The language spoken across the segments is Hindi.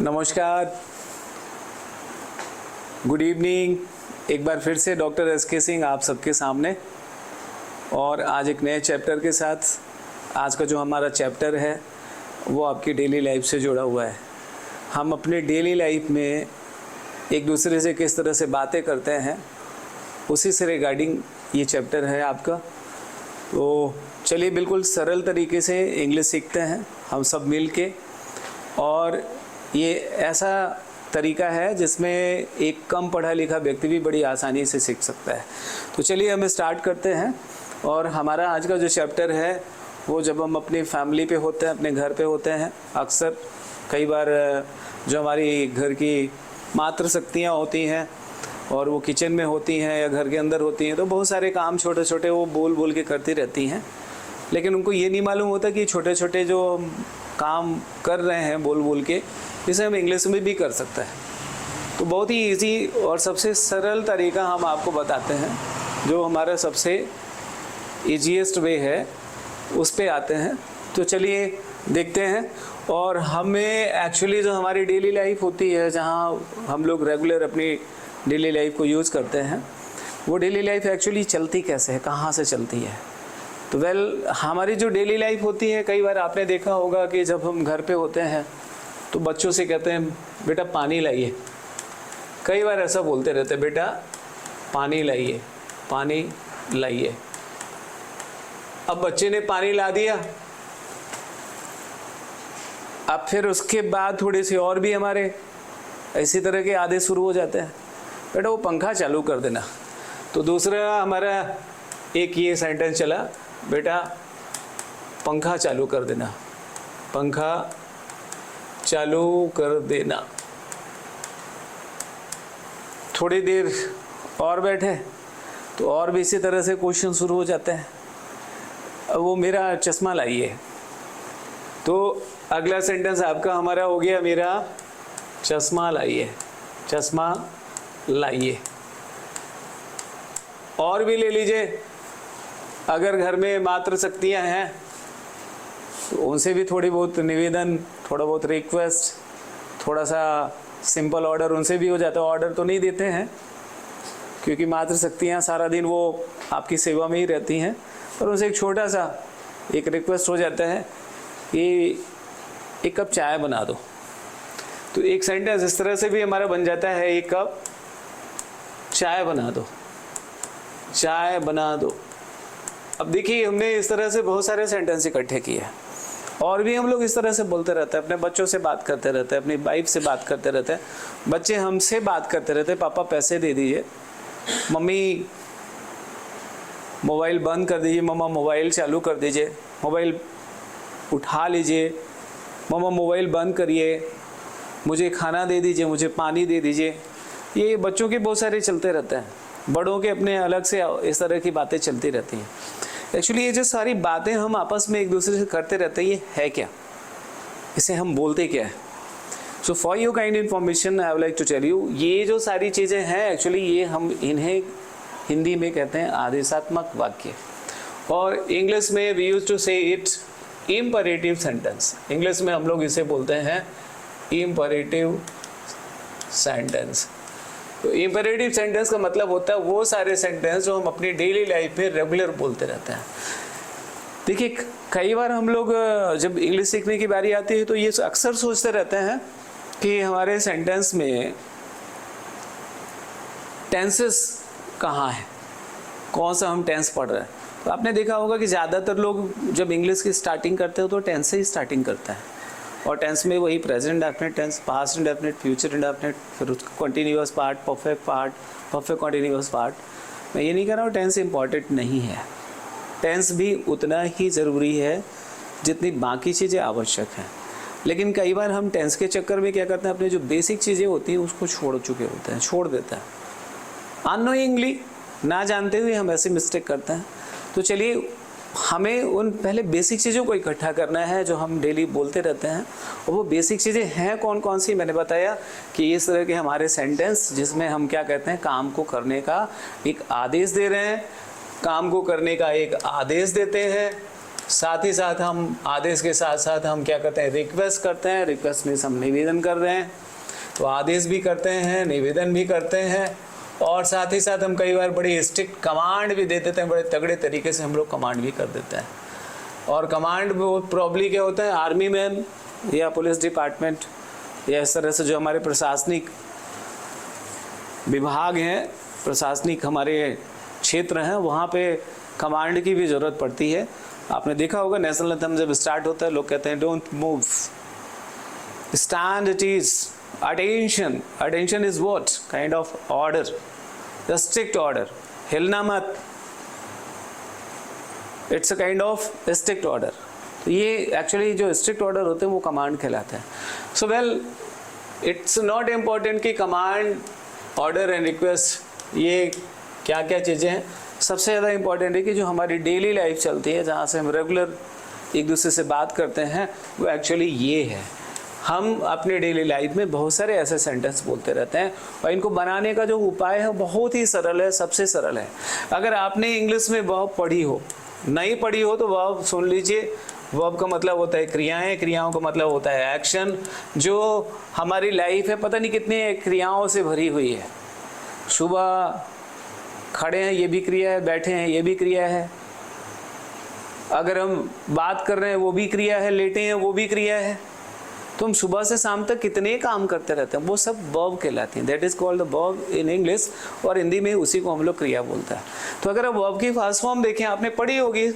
नमस्कार, गुड इवनिंग। एक बार फिर से डॉक्टर एस.के. सिंह आप सबके सामने, और आज एक नए चैप्टर के साथ। आज का जो हमारा चैप्टर है वो आपकी डेली लाइफ से जुड़ा हुआ है। हम अपने डेली लाइफ में एक दूसरे से किस तरह से बातें करते हैं, उसी से रिगार्डिंग ये चैप्टर है आपका। तो चलिए बिल्कुल सरल तरीके से इंग्लिश सीखते हैं हम सब मिल के, और ये ऐसा तरीका है जिसमें एक कम पढ़ा लिखा व्यक्ति भी बड़ी आसानी से सीख सकता है। तो चलिए हम स्टार्ट करते हैं। और हमारा आज का जो चैप्टर है वो जब हम अपनी फैमिली पे होते हैं, अपने घर पे होते हैं, अक्सर कई बार जो हमारी घर की मातृशक्तियाँ होती हैं और वो किचन में होती हैं या घर के अंदर होती हैं, तो बहुत सारे काम छोटे छोटे वो बोल बोल के करती रहती हैं, लेकिन उनको ये नहीं मालूम होता कि छोटे छोटे जो काम कर रहे हैं बोल बोल के, इसे हम इंग्लिश में भी कर सकते हैं। तो बहुत ही इजी और सबसे सरल तरीका हम आपको बताते हैं, जो हमारा सबसे ईजीएस्ट वे है, उस पे आते हैं। तो चलिए देखते हैं। और हमें एक्चुअली जो हमारी डेली लाइफ होती है, जहाँ हम लोग रेगुलर अपनी डेली लाइफ को यूज़ करते हैं, वो डेली लाइफ एक्चुअली चलती कैसे है, कहाँ से चलती है। तो हमारी जो डेली लाइफ होती है, कई बार आपने देखा होगा कि जब हम घर पे होते हैं तो बच्चों से कहते हैं बेटा पानी लाइए। कई बार ऐसा बोलते रहते हैं, बेटा पानी लाइए, पानी लाइए। अब बच्चे ने पानी ला दिया, अब फिर उसके बाद थोड़ी सी और भी हमारे इसी तरह के आदेश शुरू हो जाते हैं, बेटा वो पंखा चालू कर देना। तो दूसरा हमारा एक ये सेंटेंस चला, बेटा पंखा चालू कर देना, पंखा चालू कर देना। थोड़ी देर और बैठे तो और भी इसी तरह से क्वेश्चन शुरू हो जाते हैं, अब वो मेरा चश्मा लाइए। तो अगला सेंटेंस आपका हमारा हो गया, मेरा चश्मा लाइए, चश्मा लाइए। और भी ले लीजिए, अगर घर में मातृशक्तियाँ हैं तो उनसे भी थोड़ी बहुत निवेदन, थोड़ा बहुत रिक्वेस्ट, थोड़ा सा सिंपल ऑर्डर उनसे भी हो जाता है। ऑर्डर तो नहीं देते हैं क्योंकि मातृशक्तियाँ सारा दिन वो आपकी सेवा में ही रहती हैं, पर उनसे एक छोटा सा एक रिक्वेस्ट हो जाता है कि एक कप चाय बना दो। तो एक सेंटेंस इस तरह से भी हमारा बन जाता है, एक कप चाय बना दो, चाय बना दो। अब देखिए हमने इस तरह से बहुत सारे सेंटेंस इकट्ठे किए हैं, और भी हम लोग इस तरह से बोलते रहते हैं, अपने बच्चों से बात करते रहते हैं, अपनी वाइफ से बात करते रहते हैं, बच्चे हमसे बात करते रहते हैं, पापा पैसे दे दीजिए, मम्मी मोबाइल बंद कर दीजिए, मम्मा मोबाइल चालू कर दीजिए, मोबाइल उठा लीजिए, मम्मा मोबाइल बंद करिए, मुझे खाना दे दीजिए, मुझे पानी दे दीजिए। ये बच्चों के बहुत सारे चलते रहते हैं, बड़ों के अपने अलग से इस तरह की बातें चलती रहती हैं। एक्चुअली ये जो सारी बातें हम आपस में एक दूसरे से करते रहते हैं, ये है क्या, इसे हम बोलते क्या है। So for your kind information I would like to tell you, ये जो सारी चीज़ें हैं एक्चुअली ये हम इन्हें हिंदी में कहते हैं आदेशात्मक वाक्य, और इंग्लिश में वी यूज टू से इट इम्परेटिव सेंटेंस। इंग्लिश में हम लोग इसे बोलते हैं इम्परेटिव सेंटेंस। तो इम्परेटिव सेंटेंस का मतलब होता है वो सारे सेंटेंस जो हम अपनी डेली लाइफ में रेगुलर बोलते रहते हैं। देखिए कई बार हम लोग जब इंग्लिश सीखने की बारी आती है तो ये अक्सर सोचते रहते हैं कि हमारे सेंटेंस में टेंसेस कहाँ है, कौन सा हम टेंस पढ़ रहे हैं। तो आपने देखा होगा कि ज़्यादातर लोग जब इंग्लिश की स्टार्टिंग करते हो तो टेंस से ही स्टार्टिंग करते हैं, और टेंस में वही present indefinite tense, past indefinite, future indefinite, फिर उसका continuous part, perfect continuous part. मैं ये नहीं कह रहा हूँ टेंस इंपॉर्टेंट नहीं है, टेंस भी उतना ही ज़रूरी है जितनी बाकी चीज़ें आवश्यक हैं। लेकिन कई बार हम टेंस के चक्कर में क्या करते हैं, अपने जो बेसिक चीज़ें होती हैं उसको छोड़ चुके होते हैं, छोड़ देते हैं अननोइंगली, ना जानते हुए हम ऐसे मिस्टेक करते हैं। तो चलिए हमें उन पहले बेसिक चीज़ों को इकट्ठा करना है जो हम डेली बोलते रहते हैं, और वो बेसिक चीज़ें हैं कौन कौन सी। मैंने बताया कि इस तरह के हमारे सेंटेंस जिसमें हम क्या कहते हैं, काम को करने का एक आदेश दे रहे हैं, काम को करने का एक आदेश देते हैं, साथ ही साथ हम आदेश के साथ साथ हम क्या करते हैं, रिक्वेस्ट करते हैं। रिक्वेस्ट मीन्स हम निवेदन कर रहे हैं, तो आदेश भी करते हैं, निवेदन भी करते हैं, और साथ ही साथ हम कई बार बड़ी स्ट्रिक्ट कमांड भी दे देते हैं। बड़े तगड़े तरीके से हम लोग कमांड भी कर देते हैं। और कमांड प्रॉब्ली क्या होता है, आर्मी मैन या पुलिस डिपार्टमेंट या इस तरह से जो हमारे प्रशासनिक विभाग हैं, प्रशासनिक हमारे क्षेत्र हैं, वहाँ पे कमांड की भी ज़रूरत पड़ती है। आपने देखा होगा नेशनल एंथम जब स्टार्ट होता है लोग कहते हैं don't move, stand at ease, attention. Attention is what kind of order, the strict order, हिलना मत, it's a kind of strict order. तो ये एक्चुअली जो स्ट्रिक्ट ऑर्डर होते हैं वो कमांड कहलाते हैं। So well it's not important कि कमांड, ऑर्डर एंड रिक्वेस्ट ये क्या क्या चीज़ें हैं। सबसे ज़्यादा इम्पॉर्टेंट है कि जो हमारी डेली लाइफ चलती है, जहाँ से हम रेगुलर एक दूसरे से बात करते हैं, वो एक्चुअली ये है। हम अपने डेली लाइफ में बहुत सारे ऐसे सेंटेंस बोलते रहते हैं, और इनको बनाने का जो उपाय है बहुत ही सरल है, सबसे सरल है। अगर आपने इंग्लिश में वर्ब पढ़ी हो, नहीं पढ़ी हो, तो वर्ब सुन लीजिए। वर्ब का मतलब होता है क्रियाएं, क्रियाओं का मतलब होता है एक्शन। जो हमारी लाइफ है पता नहीं कितने क्रियाओं से भरी हुई है। सुबह खड़े हैं ये भी क्रिया है, बैठे हैं ये भी क्रिया है, अगर हम बात कर रहे हैं वो भी क्रिया है, लेटे हैं वो भी क्रिया है। तो हम सुबह से शाम तक कितने काम करते रहते हैं, वो सब वर्ब कहलाती हैं। That is called the verb in English, और हिंदी में उसी को हम लोग क्रिया बोलता है। तो अगर आप वर्ब की फास्ट फॉर्म देखें, आपने पढ़ी होगी,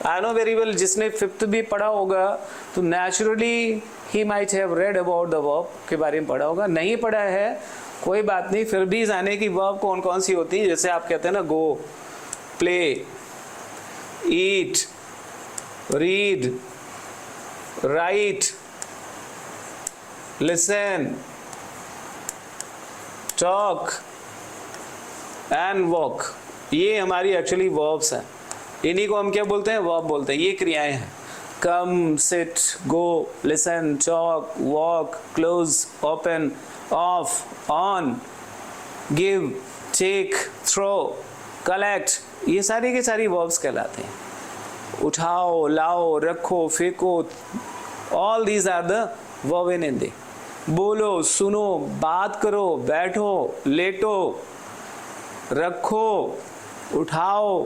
आई नो वेरी वेल, जिसने 5th भी पढ़ा होगा तो naturally he might have read about the verb के बारे में पढ़ा होगा। नहीं पढ़ा है कोई बात नहीं, फिर भी जाने की वर्ब कौन कौन सी होती है। जैसे आप कहते हैं ना, go, play, eat, read, write, listen, talk and walk. ये हमारी एक्चुअली वर्ब्स हैं। इन्हीं को हम क्या बोलते हैं, वर्ब बोलते हैं। ये क्रियाएं हैं। Come, sit, go, listen, talk, walk, close, open, off, on, give, take, throw, collect, ये सारी की सारी वर्ब्स कहलाते हैं। उठाओ, लाओ, रखो, फेंको, all these are the verb in Hindi. बोलो, सुनो, बात करो, बैठो, लेटो, रखो, उठाओ,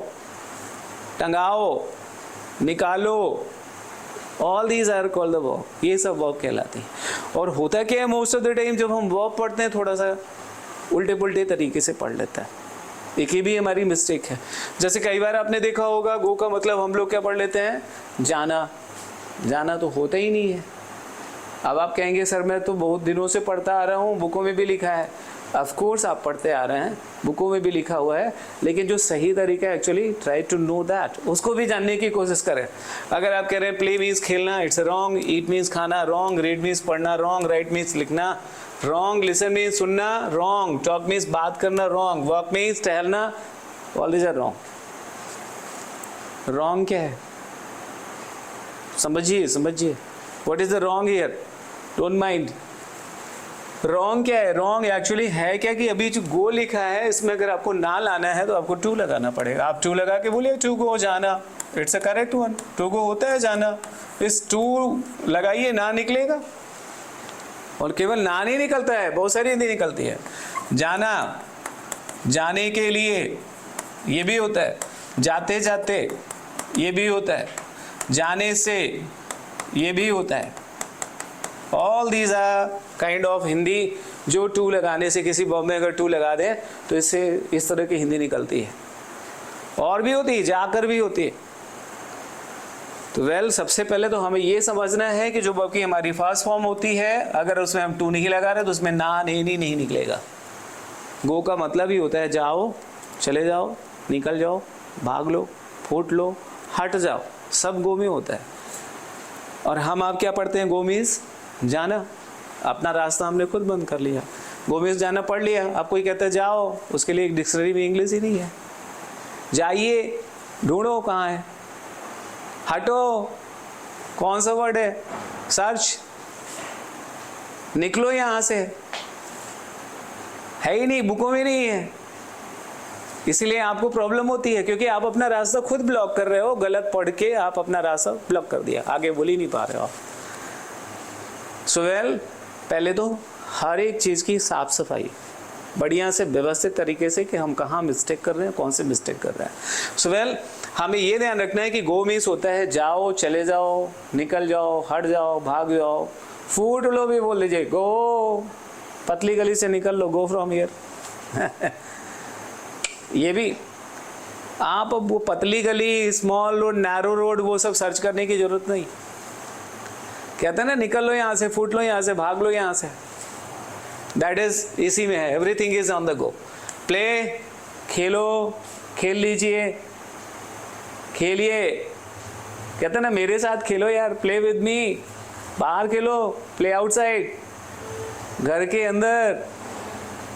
टंगाओ, निकालो, all these are called the verb. ये सब वर्ब कहलाते हैं। और होता क्या है, मोस्ट ऑफ द टाइम जब हम वर्ब पढ़ते हैं थोड़ा सा उल्टे पुल्टे तरीके से पढ़ लेता है। एक ही भी हमारी मिस्टेक है। जैसे कई बार आपने देखा होगा, गो का मतलब हम लोग क्या पढ़ लेते हैं, जाना। जाना तो होता ही नहीं है। अब आप कहेंगे सर मैं तो बहुत दिनों से पढ़ता आ रहा हूँ, बुकों में भी लिखा है। ऑफ कोर्स आप पढ़ते आ रहे हैं, बुकों में भी लिखा हुआ है, लेकिन जो सही तरीका है actually try to know that, उसको भी जानने की कोशिश करें। अगर आप कह रहे हैं प्ले मीन्स खेलना, इट्स रॉन्ग। ईट मीन्स खाना, रॉन्ग। रीड मीन्स पढ़ना, रॉन्ग। राइट मीन्स लिखना, रॉन्ग। लिसन मीन्स सुनना, रॉन्ग। टॉक मीन्स बात करना, रॉन्ग। वॉक मीन्स टहलना, all these are wrong. Wrong क्या है समझिए, समझिए। What is the wrong here, don't mind. Wrong क्या है, रॉन्ग एक्चुअली है क्या कि अभी जो गो लिखा है इसमें अगर आपको ना लाना है तो आपको टू लगाना पड़ेगा। आप टू लगा के बोलिए टू गो, जाना, it's a correct one. To go होता है जाना, इस टू लगाइए, ना निकलेगा। और केवल ना नहीं निकलता है, बहुत सारी हिंदी निकलती है। जाना, जाने के लिए, ये भी होता है। जाते जाते, ये भी होता है। जाने से, ये भी होता है। All these are kind of Hindi जो टू लगाने से, किसी वर्ब में अगर टू लगा दें तो इससे इस तरह की हिंदी निकलती है। और भी होती है, जाकर भी होती है। तो वेल सबसे पहले तो हमें ये समझना है कि जो वर्ब की हमारी फास्ट फॉर्म होती है, अगर उसमें हम टू नहीं लगा रहे तो उसमें ना, नहीं निकलेगा। गो का मतलब ही होता है जाओ, चले जाओ, निकल जाओ, भाग लो, फूट लो, हट जाओ, सब गो में होता है। और हम आप क्या पढ़ते हैं, गो मीन्स जाना। अपना रास्ता हमने खुद बंद कर लिया। गो मीन्स जाना पढ़ लिया। अब कोई कहता है जाओ, उसके लिए एक डिक्शनरी में इंग्लिश ही नहीं है। जाइए, ढूंढो कहाँ है। हटो, कौन सा वर्ड है, सर्च। निकलो यहाँ से, है ही नहीं, बुकों में नहीं है। इसीलिए आपको प्रॉब्लम होती है, क्योंकि आप अपना रास्ता खुद ब्लॉक कर रहे हो, गलत पढ़ के आप अपना रास्ता ब्लॉक कर दिया, आगे बोल ही नहीं पा रहे हो आप। सो पहले तो हर एक चीज़ की साफ सफाई बढ़िया से व्यवस्थित तरीके से कि हम कहाँ मिस्टेक कर रहे हैं, कौन से मिस्टेक कर रहे हैं। सो हमें ये ध्यान रखना है कि गो मीन्स होता है जाओ, चले जाओ, निकल जाओ, हट जाओ, भाग जाओ। फूट लो भी बोल लीजिए, गो, पतली गली से निकल लो, गो फ्रॉम हियर। ये भी आप अब वो पतली गली, स्मॉल रोड, नैरो रोड, वो सब सर्च करने की जरूरत नहीं। कहते हैं ना, निकल लो यहाँ से, फूट लो यहाँ से, भाग लो यहाँ से। दैट इज इसी में है, everything is on the go. Play, खेलो, खेल लीजिए, खेलिए। कहते हैं ना, मेरे साथ खेलो यार, प्ले विद मी। बाहर खेलो, प्ले आउटसाइड, घर के अंदर,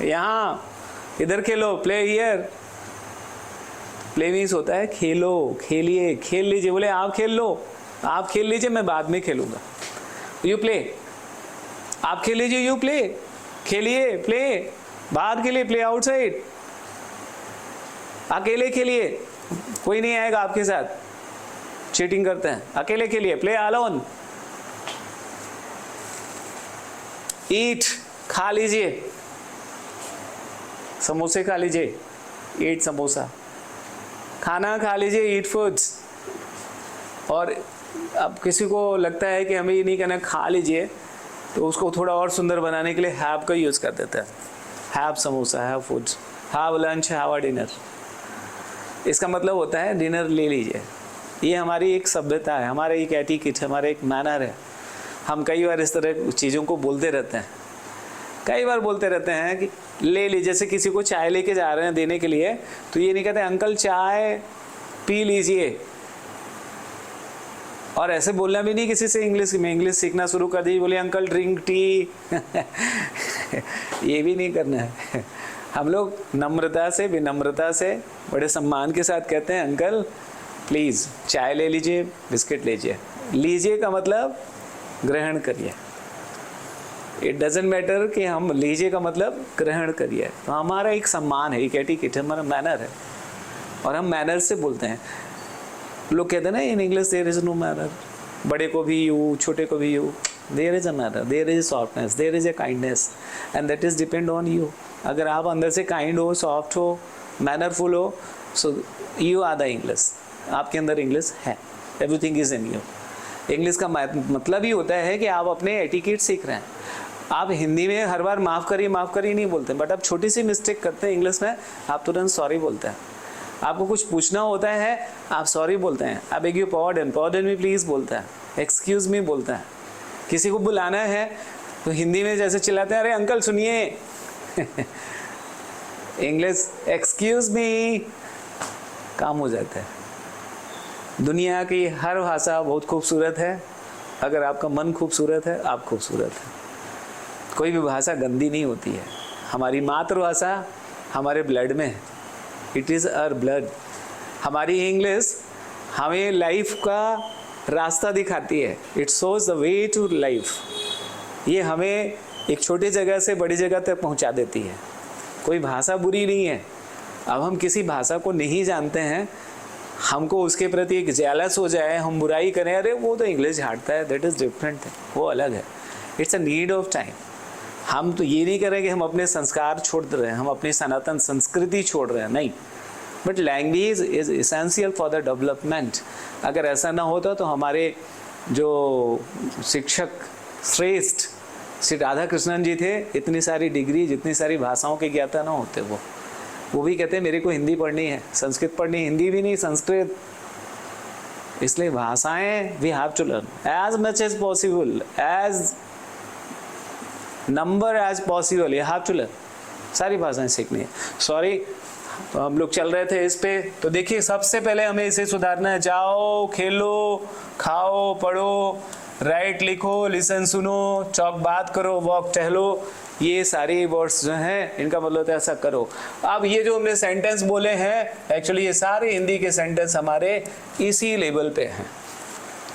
यहाँ इधर खेलो, प्ले हियर। प्ले मीन्स होता है खेलो, खेलिए, खेल लीजिए। बोले आप खेल लो, आप खेल लीजिए, मैं बाद में खेलूंगा। यू प्ले, आप खेल लीजिए, यू प्ले, खेलिए, प्ले, बाहर खेलिए, प्ले आउटसाइड, अकेले खेलिए, कोई नहीं आएगा आपके साथ, चीटिंग करते हैं, अकेले खेलिए, प्ले अलोन। ईट, खा लीजिए, समोसे खा लीजिए, ईट समोसा, खाना खा लीजिए, ईट फूड्स। और अब किसी को लगता है कि हमें ये नहीं कहना खा लीजिए, तो उसको थोड़ा और सुंदर बनाने के लिए हैव का यूज़ कर देते हैं। Have samosa, have foods, have lunch, have dinner. इसका मतलब होता है डिनर ले लीजिए। ये हमारी एक सभ्यता है, हमारा एक एटिकेट है, हमारा एक मैनर है। हम कई बार इस तरह चीज़ों को बोलते रहते हैं, कई बार बोलते रहते हैं कि ले लीजिए। जैसे किसी को चाय लेके जा रहे हैं देने के लिए, तो ये नहीं कहते अंकल चाय पी लीजिए। और ऐसे बोलना भी नहीं किसी से इंग्लिश में, इंग्लिश सीखना शुरू कर दी, बोले अंकल ड्रिंक टी। ये भी नहीं करना है। हम लोग नम्रता से, विनम्रता से, बड़े सम्मान के साथ कहते हैं अंकल प्लीज़ चाय ले लीजिए, बिस्किट लीजिए। लीजिए का मतलब ग्रहण करिए। इट डजेंट मैटर कि हम लीजिए का मतलब ग्रहण करिए। तो हमारा एक सम्मान है, एक एटिकेट है, हमारा मैनर है, और हम मैनर से बोलते हैं। लोग कहते हैं ना in English there is no manner, बड़े को भी यू, छोटे को भी you. There is a manner, there is a softness, there is a kindness, and that is depend on you. अगर आप अंदर से काइंड हो, सॉफ्ट हो, मैनरफुल हो, so you are the English. आपके अंदर इंग्लिश है, everything is in you. English का मतलब ही होता है कि आप अपने एटिकेट सीख रहे हैं। आप हिंदी में हर बार माफ़ करिए नहीं बोलते, बट आप छोटी सी मिस्टेक करते हैं इंग्लिश में, आप तुरंत सॉरी बोलते हैं। आपको कुछ पूछना होता है, आप सॉरी बोलते हैं, आप बेग यू पॉर्डन मी प्लीज़ बोलता है, एक्सक्यूज़ मी बोलता है। किसी को बुलाना है तो हिंदी में जैसे चिल्लाते हैं, अरे अंकल सुनिए। इंग्लिश एक्सक्यूज़ मी, काम हो जाता है। दुनिया की हर भाषा बहुत खूबसूरत है। अगर आपका मन खूबसूरत है, आप खूबसूरत हैं। कोई भी भाषा गंदी नहीं होती है। हमारी मातृभाषा हमारे ब्लड में है, इट इज़ आवर ब्लड। हमारी इंग्लिश हमें लाइफ का रास्ता दिखाती है, it shows the way to life. ये हमें एक छोटी जगह से बड़ी जगह तक पहुंचा देती है। कोई भाषा बुरी नहीं है। अब हम किसी भाषा को नहीं जानते हैं, हमको उसके प्रति एक जेलस हो जाए, हम बुराई करें, अरे वो तो इंग्लिश झाड़ता है, दैट इज़ डिफरेंट है, वो अलग है। It's a need of time. हम तो ये नहीं करें कि हम अपने संस्कार छोड़ रहे हैं, हम अपनी सनातन संस्कृति छोड़ रहे हैं, नहीं। But language is essential for the development. अगर ऐसा ना होता तो हमारे जो शिक्षक श्रेष्ठ श्री राधा कृष्णन जी थे, इतनी सारी डिग्री, जितनी सारी भाषाओं के ज्ञाता ना होते वो भी कहते हैं मेरे को हिंदी पढ़नी है, संस्कृत पढ़नी, हिंदी भी नहीं संस्कृत। इसलिए भाषाएं we have to learn as much as possible, as number as possible, you have to learn. सारी भाषाएं सीखनी है। सॉरी, तो हम लोग चल रहे थे इस पे, तो देखिए सबसे पहले हमें इसे सुधारना है। जाओ, खेलो, खाओ, पढ़ो, राइट लिखो, लिसन सुनो, चौक बात करो, वॉक टहलो, ये सारी वर्ड्स जो हैं इनका मतलब होता है ऐसा करो। अब ये जो हमने सेंटेंस बोले हैं, एक्चुअली ये सारे हिंदी के सेंटेंस हमारे इसी लेवल पे हैं।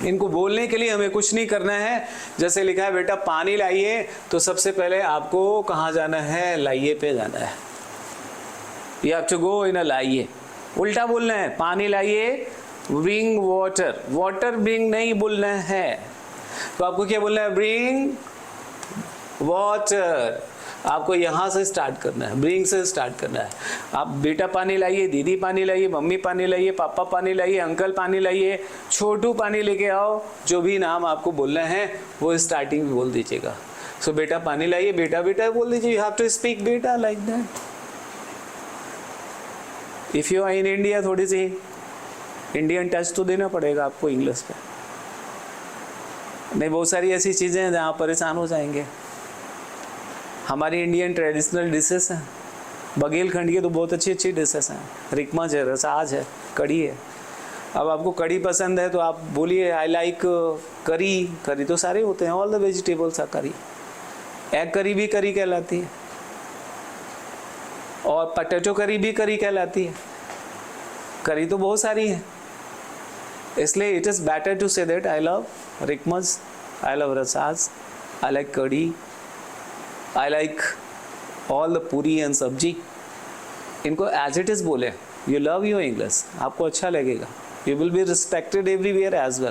इनको बोलने के लिए हमें कुछ नहीं करना है। जैसे लिखा है बेटा पानी लाइए, तो सबसे पहले आपको कहाँ जाना है, लाइए पे जाना है। यू हैव टू गो इन अ लाइए, उल्टा बोलना है, पानी लाइए, ब्रिंग वाटर, वाटर ब्रिंग नहीं बोलना है। तो आपको क्या बोलना है, ब्रिंग वाटर। आपको यहाँ से स्टार्ट करना है, ब्रिंग से स्टार्ट करना है। आप बेटा पानी लाइए, दीदी पानी लाइए, मम्मी पानी लाइए, पापा पानी लाइए, अंकल पानी लाइए, छोटू पानी लेके आओ, जो भी नाम आपको बोलना है वो स्टार्टिंग में बोल दीजिएगा। सो बेटा पानी लाइए, बेटा बेटा बोल दीजिए, यू हैव टू स्पीक बेटा like that. If you are in India, थोड़ी सी इंडियन टच तो देना पड़ेगा आपको इंग्लिश पे, नहीं बहुत सारी ऐसी चीज़ें हैं जहाँ परेशान हो जाएंगे। हमारी इंडियन ट्रेडिशनल डिशेस हैं, बघेलखंड की तो बहुत अच्छी अच्छी डिशेस हैं, रिकमच है, रसाज है, कड़ी है। अब आपको कड़ी पसंद है तो आप बोलिए आई लाइक करी। करी तो सारे होते हैं, ऑल द वेजिटेबल्स आर करी। एग करी भी करी कहलाती है, और पटेटो करी भी करी कहलाती है। करी तो बहुत सारी है, इसलिए it is better to say that I love रिकमच, आई लव रसाज, I like kadhi, I like all the puri and sabzi. इनको एज इट इज़ बोले, यू लव योर इंग्लिश, आपको अच्छा लगेगा, you will be respected everywhere as well.